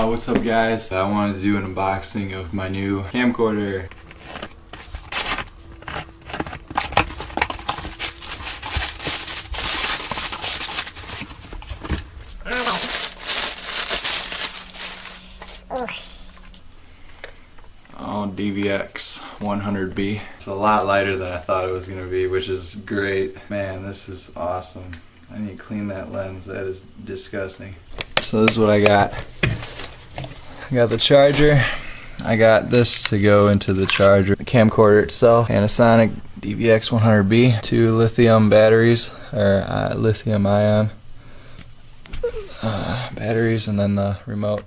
What's up guys? I wanted to do an unboxing of my new camcorder. Oh, DVX-100B. It's a lot lighter than I thought it was going to be, which is great. Man, this is awesome. I need to clean that lens. That is disgusting. So this is what I got. I got the charger. I got this to go into the charger. The camcorder itself, Panasonic DVX-100B. 2 lithium batteries, or lithium ion batteries, and then the remote.